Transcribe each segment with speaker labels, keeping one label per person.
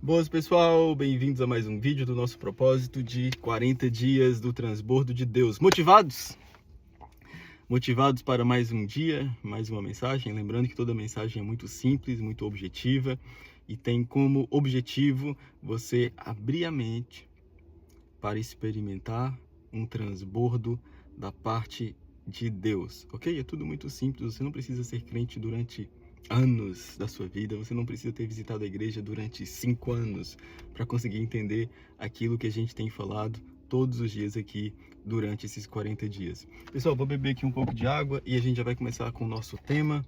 Speaker 1: Boas, pessoal, bem-vindos a mais um vídeo do nosso propósito de 40 dias do transbordo de Deus. Motivados? Motivados para mais um dia, mais uma mensagem? Lembrando que toda mensagem é muito simples, muito objetiva e tem como objetivo você abrir a mente para experimentar um transbordo da parte de Deus, ok? É tudo muito simples, você não precisa ser crente durante anos da sua vida, você não precisa ter visitado a igreja durante 5 anos para conseguir entender aquilo que a gente tem falado todos os dias aqui durante esses 40 dias. Pessoal, vou beber aqui um pouco de água e a gente já vai começar com o nosso tema,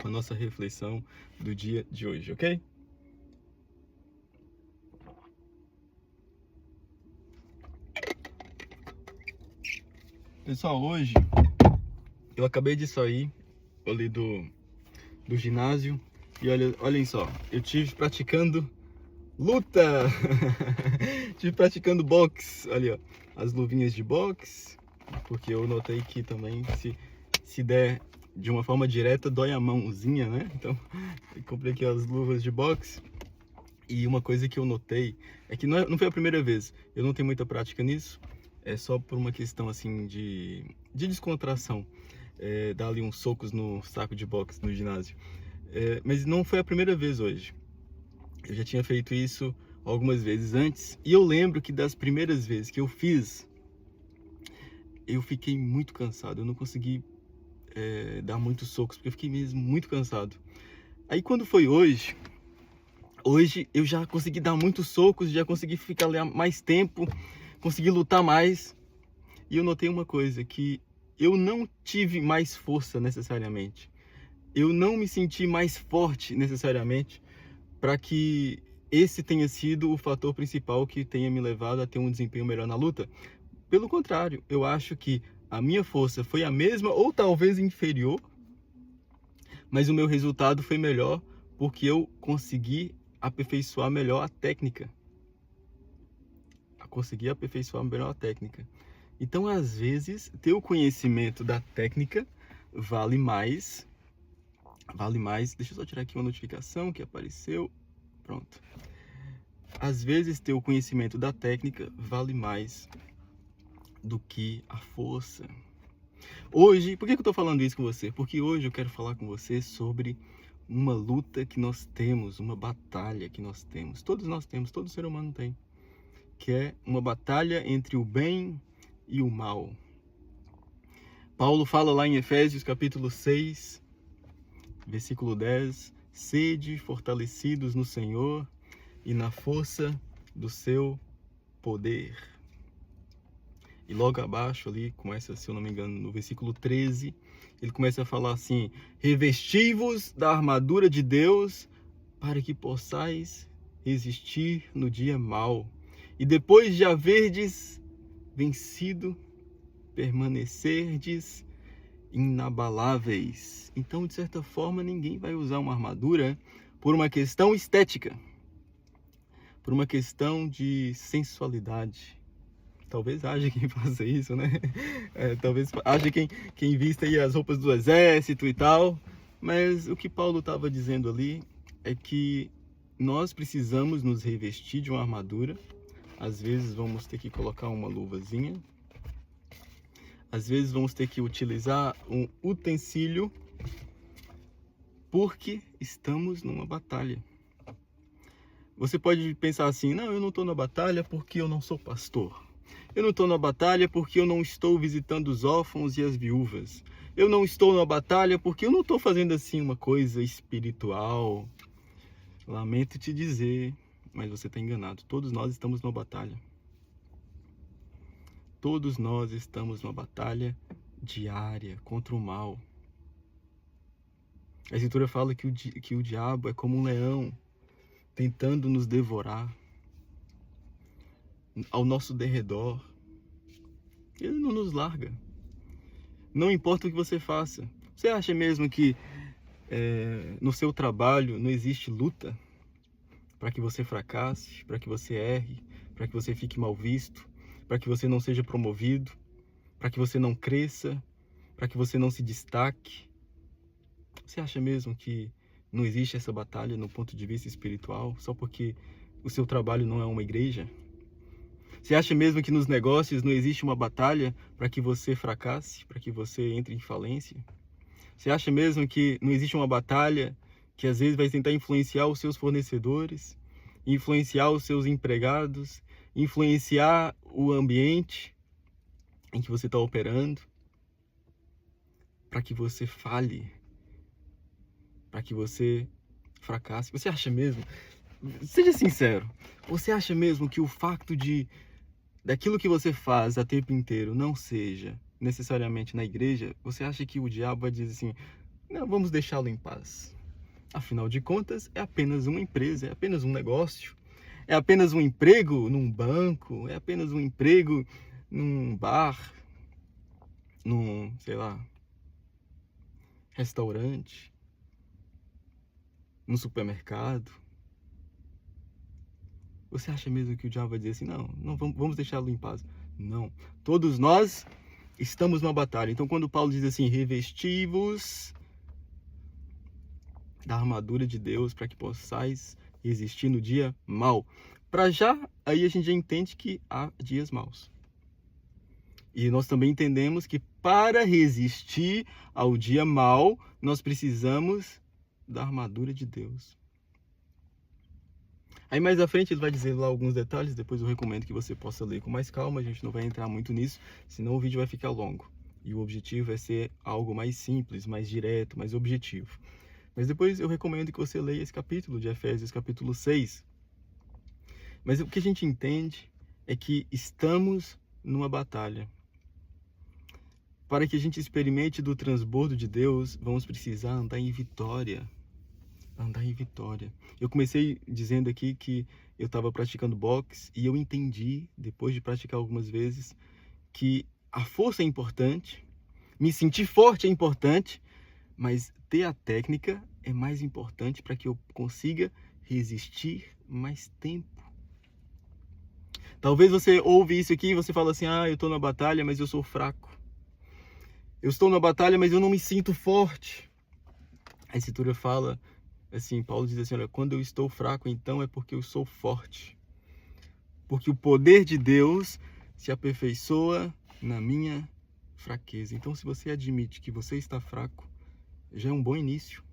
Speaker 1: com a nossa reflexão do dia de hoje, ok? Pessoal, hoje eu acabei de sair ali do ginásio e olhem só, eu tive praticando luta, tive praticando boxe, ali ó, as luvinhas de boxe, porque eu notei que também se der de uma forma direta dói a mãozinha, né? Então eu comprei aqui as luvas de boxe e uma coisa que eu notei é que não foi a primeira vez, eu não tenho muita prática nisso, é só por uma questão assim de descontração, dar ali uns socos no saco de boxe no ginásio. Mas não foi a primeira vez hoje. Eu já tinha feito isso algumas vezes antes. E eu lembro que das primeiras vezes que eu fiz, eu fiquei muito cansado. Eu não consegui dar muitos socos, porque eu fiquei mesmo muito cansado. Aí quando foi hoje eu já consegui dar muitos socos, já consegui ficar ali mais tempo, consegui lutar mais. E eu notei uma coisa, que eu não tive mais força necessariamente. Eu não me senti mais forte necessariamente para que esse tenha sido o fator principal que tenha me levado a ter um desempenho melhor na luta. Pelo contrário, eu acho que a minha força foi a mesma ou talvez inferior, mas o meu resultado foi melhor porque eu consegui aperfeiçoar melhor a técnica. Consegui aperfeiçoar melhor a técnica. Então, às vezes, ter o conhecimento da técnica vale mais. Deixa eu só tirar aqui uma notificação que apareceu. Pronto. Às vezes, ter o conhecimento da técnica vale mais do que a força. Hoje, por que eu estou falando isso com você? Porque hoje eu quero falar com você sobre uma luta que nós temos, uma batalha que nós temos. Todos nós temos, todo ser humano tem. Que é uma batalha entre o bem e o mal. Paulo fala lá em Efésios capítulo 6, versículo 10, sede fortalecidos no Senhor e na força do seu poder. E logo abaixo ali, começa, se eu não me engano, no versículo 13, ele começa a falar assim, revesti-vos da armadura de Deus para que possais resistir no dia mau. E depois de haverdes vencido, permanecerdes inabaláveis. Então, de certa forma, ninguém vai usar uma armadura por uma questão estética, por uma questão de sensualidade. Talvez haja quem faça isso, né? Talvez haja quem vista aí as roupas do exército e tal. Mas o que Paulo estava dizendo ali é que nós precisamos nos revestir de uma armadura. Às vezes vamos ter que colocar uma luvazinha. Às vezes vamos ter que utilizar um utensílio, porque estamos numa batalha. Você pode pensar assim, não, eu não estou na batalha porque eu não sou pastor. Eu não estou na batalha porque eu não estou visitando os órfãos e as viúvas. Eu não estou na batalha porque eu não estou fazendo assim uma coisa espiritual. Lamento te dizer, mas você está enganado. Todos nós estamos numa batalha. Todos nós estamos numa batalha diária contra o mal. A Escritura fala que o diabo é como um leão tentando nos devorar ao nosso derredor. Ele não nos larga. Não importa o que você faça. Você acha mesmo que no seu trabalho não existe luta para que você fracasse, para que você erre, para que você fique mal visto, para que você não seja promovido, para que você não cresça, para que você não se destaque? Você acha mesmo que não existe essa batalha no ponto de vista espiritual, só porque o seu trabalho não é uma igreja? Você acha mesmo que nos negócios não existe uma batalha para que você fracasse, para que você entre em falência? Você acha mesmo que não existe uma batalha que às vezes vai tentar influenciar os seus fornecedores, influenciar os seus empregados, influenciar o ambiente em que você está operando, para que você falhe, para que você fracasse? Você acha mesmo? Seja sincero. Você acha mesmo que o facto daquilo que você faz a tempo inteiro não seja necessariamente na igreja? Você acha que o diabo vai dizer assim: não, vamos deixá-lo em paz? Afinal de contas, é apenas uma empresa, é apenas um negócio, é apenas um emprego num banco, é apenas um emprego num bar, num, sei lá, restaurante, num supermercado. Você acha mesmo que o diabo vai dizer assim: não, vamos deixá-lo em paz? Não. Todos nós estamos numa batalha. Então, quando Paulo diz assim: revesti-vos da armadura de Deus para que possais resistir no dia mau. Para já, aí a gente já entende que há dias maus. E nós também entendemos que para resistir ao dia mau, nós precisamos da armadura de Deus. Aí mais à frente ele vai dizer lá alguns detalhes, depois eu recomendo que você possa ler com mais calma, a gente não vai entrar muito nisso, senão o vídeo vai ficar longo. E o objetivo é ser algo mais simples, mais direto, mais objetivo. Mas depois eu recomendo que você leia esse capítulo de Efésios, capítulo 6. Mas o que a gente entende é que estamos numa batalha. Para que a gente experimente do transbordo de Deus, vamos precisar andar em vitória. Andar em vitória. Eu comecei dizendo aqui que eu estava praticando boxe e eu entendi, depois de praticar algumas vezes, que a força é importante, me sentir forte é importante, mas ter a técnica é mais importante para que eu consiga resistir mais tempo. Talvez você ouve isso aqui e você fala assim: eu estou na batalha, mas eu sou fraco. Eu estou na batalha, mas eu não me sinto forte. A Escritura fala assim, Paulo diz assim: olha, quando eu estou fraco, então é porque eu sou forte. Porque o poder de Deus se aperfeiçoa na minha fraqueza. Então, se você admite que você está fraco, já é um bom início.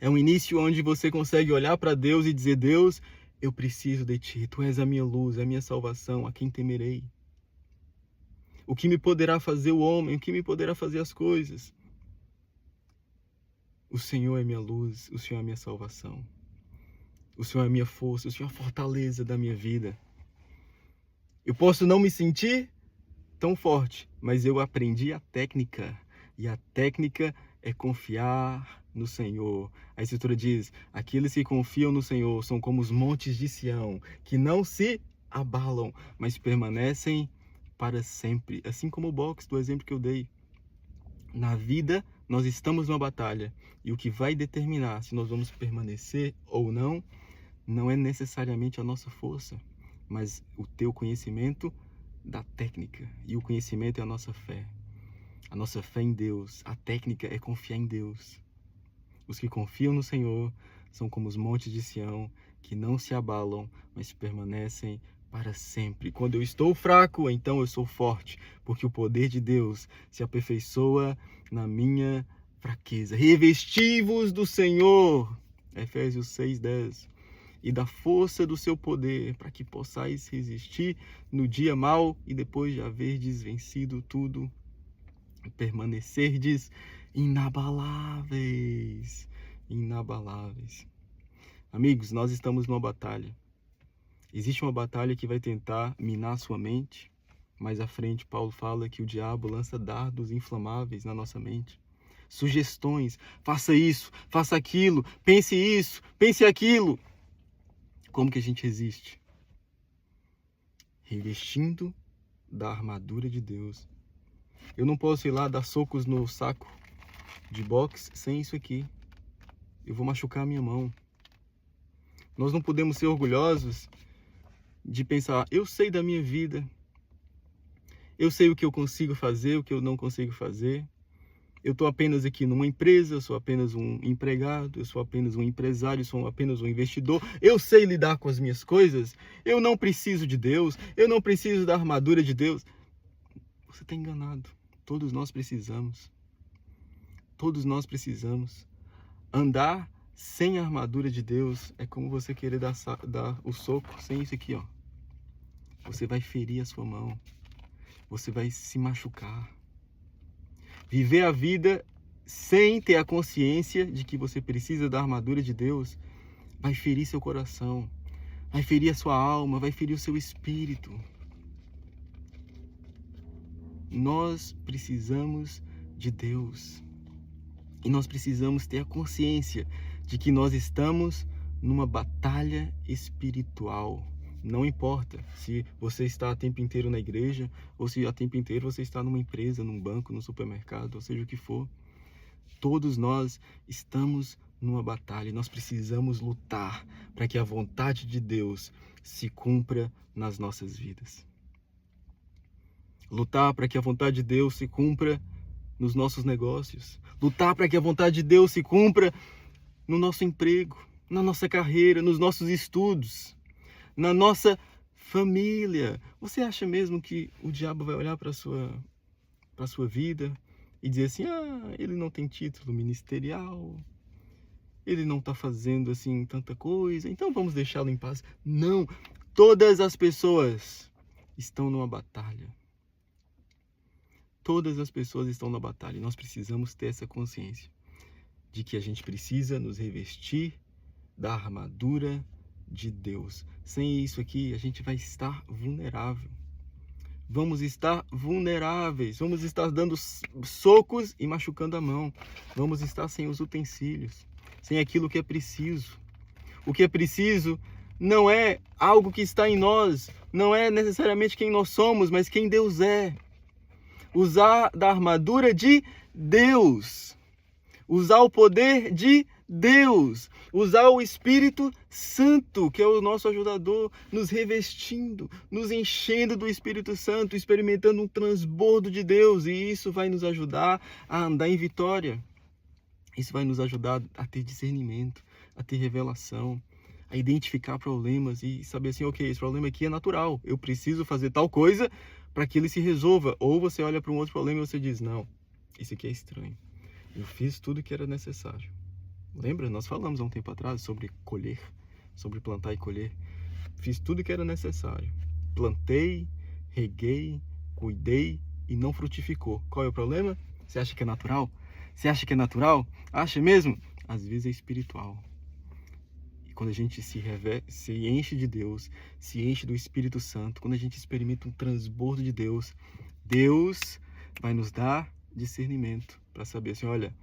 Speaker 1: É um início onde você consegue olhar para Deus e dizer: Deus, eu preciso de Ti. Tu és a minha luz, a minha salvação, a quem temerei. O que me poderá fazer o homem? O que me poderá fazer as coisas? O Senhor é minha luz, o Senhor é minha salvação. O Senhor é minha força, o Senhor é a fortaleza da minha vida. Eu posso não me sentir tão forte, mas eu aprendi a técnica. E a técnica é confiar no Senhor. A Escritura diz: aqueles que confiam no Senhor são como os montes de Sião, que não se abalam, mas permanecem para sempre. Assim como o boxe, do exemplo que eu dei. Na vida, nós estamos numa batalha. E o que vai determinar se nós vamos permanecer ou não, não é necessariamente a nossa força, mas o teu conhecimento da técnica. E o conhecimento é a nossa fé. A nossa fé em Deus. A técnica é confiar em Deus. Os que confiam no Senhor são como os montes de Sião, que não se abalam, mas permanecem para sempre. Quando eu estou fraco, então eu sou forte, porque o poder de Deus se aperfeiçoa na minha fraqueza. Revesti-vos do Senhor, Efésios 6:10, e da força do seu poder, para que possais resistir no dia mau e depois de haverdes vencido tudo, permanecerdes inabaláveis. Inabaláveis. Amigos, nós estamos numa batalha. Existe uma batalha que vai tentar minar sua mente. Mais à frente, Paulo fala que o diabo lança dardos inflamáveis na nossa mente. Sugestões: faça isso, faça aquilo, pense isso, pense aquilo. Como que a gente resiste? Revestindo da armadura de Deus. Eu não posso ir lá dar socos no saco de boxe sem isso aqui. Eu vou machucar a minha mão. Nós não podemos ser orgulhosos de pensar: eu sei da minha vida, eu sei o que eu consigo fazer, o que eu não consigo fazer. Eu estou apenas aqui numa empresa, eu sou apenas um empregado, eu sou apenas um empresário, eu sou apenas um investidor. Eu sei lidar com as minhas coisas, eu não preciso de Deus, eu não preciso da armadura de Deus. Você está enganado. Todos nós precisamos. Todos nós precisamos. Andar sem a armadura de Deus é como você querer dar o soco sem isso aqui, ó. Você vai ferir a sua mão. Você vai se machucar. Viver a vida sem ter a consciência de que você precisa da armadura de Deus vai ferir seu coração, vai ferir a sua alma, vai ferir o seu espírito. Nós precisamos de Deus. E nós precisamos ter a consciência de que nós estamos numa batalha espiritual. Não importa se você está o tempo inteiro na igreja ou se o tempo inteiro você está numa empresa, num banco, no supermercado, ou seja o que for. Todos nós estamos numa batalha e nós precisamos lutar para que a vontade de Deus se cumpra nas nossas vidas. Lutar para que a vontade de Deus se cumpra nos nossos negócios. Lutar para que a vontade de Deus se cumpra no nosso emprego, na nossa carreira, nos nossos estudos, na nossa família. Você acha mesmo que o diabo vai olhar para a sua vida e dizer assim, ele não tem título ministerial, ele não está fazendo assim tanta coisa, então vamos deixá-lo em paz? Não, todas as pessoas estão numa batalha. Todas as pessoas estão na batalha e nós precisamos ter essa consciência de que a gente precisa nos revestir da armadura de Deus. Sem isso aqui, a gente vai estar vulnerável. Vamos estar vulneráveis, vamos estar dando socos e machucando a mão. Vamos estar sem os utensílios, sem aquilo que é preciso. O que é preciso não é algo que está em nós, não é necessariamente quem nós somos, mas quem Deus é. Usar da armadura de Deus. Usar o poder de Deus. Usar o Espírito Santo, que é o nosso ajudador, nos revestindo, nos enchendo do Espírito Santo, experimentando um transbordo de Deus. E isso vai nos ajudar a andar em vitória. Isso vai nos ajudar a ter discernimento, a ter revelação, a identificar problemas e saber assim, ok, esse problema aqui é natural. Eu preciso fazer tal coisa para que ele se resolva. Ou você olha para um outro problema e você diz, não, esse aqui é estranho. Eu fiz tudo que era necessário. Lembra? Nós falamos há um tempo atrás sobre colher, sobre plantar e colher. Fiz tudo que era necessário. Plantei, reguei, cuidei e não frutificou. Qual é o problema? Você acha que é natural? Você acha que é natural? Acha mesmo? Às vezes é espiritual. Quando a gente se enche de Deus, se enche do Espírito Santo, quando a gente experimenta um transbordo de Deus, Deus vai nos dar discernimento para saber assim, olha,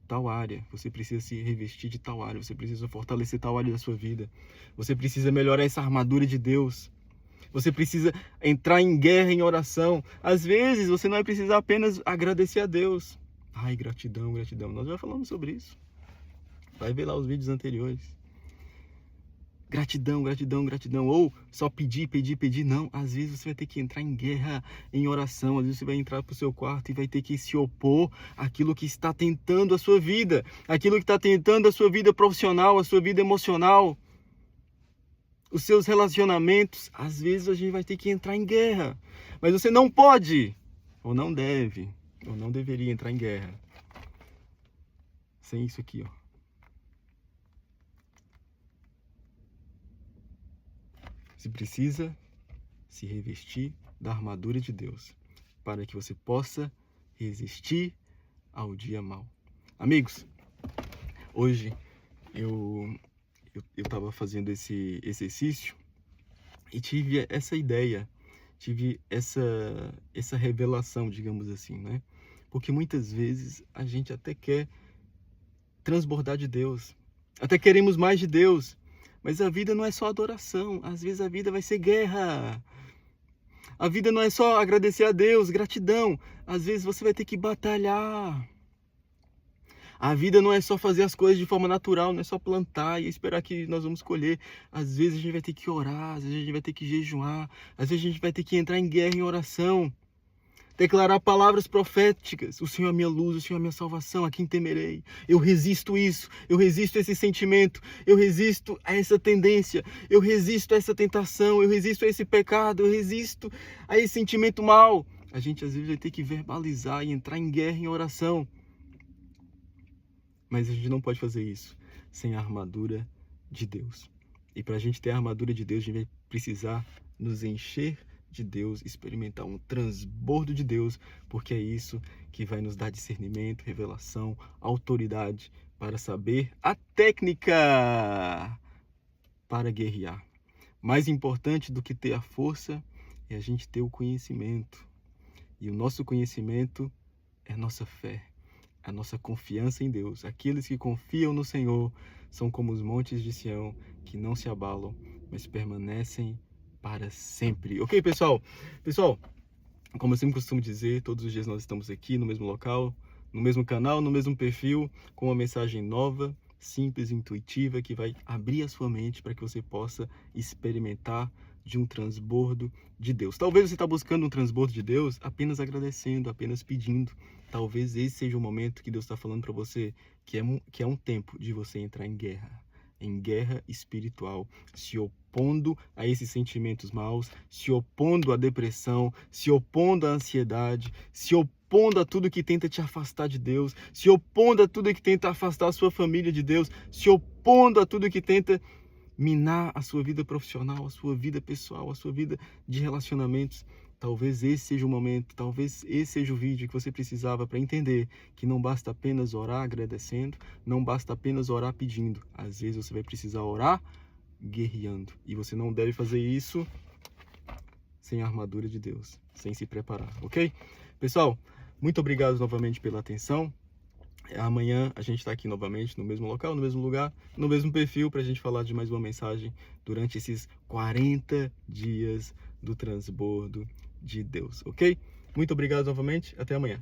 Speaker 1: tal área, você precisa se revestir de tal área, você precisa fortalecer tal área da sua vida, você precisa melhorar essa armadura de Deus, você precisa entrar em guerra, em oração. Às vezes você não vai precisar apenas agradecer a Deus. Ai, gratidão, gratidão. Nós já falamos sobre isso. Vai ver lá os vídeos anteriores. Gratidão, gratidão, gratidão. Ou só pedir, pedir, pedir. Não, às vezes você vai ter que entrar em guerra, em oração. Às vezes você vai entrar para o seu quarto e vai ter que se opor àquilo que está tentando a sua vida. Aquilo que está tentando a sua vida profissional, a sua vida emocional. Os seus relacionamentos. Às vezes a gente vai ter que entrar em guerra. Mas você não pode, ou não deve, ou não deveria entrar em guerra sem isso aqui, ó. Você precisa se revestir da armadura de Deus para que você possa resistir ao dia mau. Amigos, hoje eu estava fazendo esse exercício e tive essa ideia, tive essa revelação, digamos assim, né? Porque muitas vezes a gente até quer transbordar de Deus, até queremos mais de Deus, mas a vida não é só adoração, às vezes a vida vai ser guerra. A vida não é só agradecer a Deus, gratidão, às vezes você vai ter que batalhar. A vida não é só fazer as coisas de forma natural, não é só plantar e esperar que nós vamos colher. Às vezes a gente vai ter que orar, às vezes a gente vai ter que jejuar, às vezes a gente vai ter que entrar em guerra, em oração. declarar palavras proféticas. O Senhor é minha luz, o Senhor é minha salvação, a quem temerei? Eu resisto isso, eu resisto esse sentimento, eu resisto a essa tendência, eu resisto a essa tentação, eu resisto a esse pecado, eu resisto a esse sentimento mal. A gente às vezes vai ter que verbalizar e entrar em guerra, em oração. Mas a gente não pode fazer isso sem a armadura de Deus. E para a gente ter a armadura de Deus, a gente vai precisar nos encher de Deus, experimentar um transbordo de Deus, porque é isso que vai nos dar discernimento, revelação, autoridade para saber a técnica para guerrear. Mais importante do que ter a força é a gente ter o conhecimento. E o nosso conhecimento é a nossa fé, a nossa confiança em Deus. Aqueles que confiam no Senhor são como os montes de Sião, que não se abalam, mas permanecem para sempre. Ok, pessoal? Pessoal, como eu sempre costumo dizer, todos os dias nós estamos aqui no mesmo local, no mesmo canal, no mesmo perfil, com uma mensagem nova, simples, intuitiva, que vai abrir a sua mente para que você possa experimentar de um transbordo de Deus. Talvez você está buscando um transbordo de Deus apenas agradecendo, apenas pedindo. Talvez esse seja o momento que Deus está falando para você, que é um tempo de você entrar em guerra espiritual, se opondo a esses sentimentos maus, se opondo à depressão, se opondo à ansiedade, se opondo a tudo que tenta te afastar de Deus, se opondo a tudo que tenta afastar a sua família de Deus, se opondo a tudo que tenta minar a sua vida profissional, a sua vida pessoal, a sua vida de relacionamentos. Talvez esse seja o momento, talvez esse seja o vídeo que você precisava para entender que não basta apenas orar agradecendo, não basta apenas orar pedindo. Às vezes você vai precisar orar guerreando. E você não deve fazer isso sem a armadura de Deus, sem se preparar, ok? Pessoal, muito obrigado novamente pela atenção. Amanhã a gente está aqui novamente no mesmo local, no mesmo lugar, no mesmo perfil, para a gente falar de mais uma mensagem durante esses 40 dias do transbordo de Deus, ok? Muito obrigado novamente, até amanhã.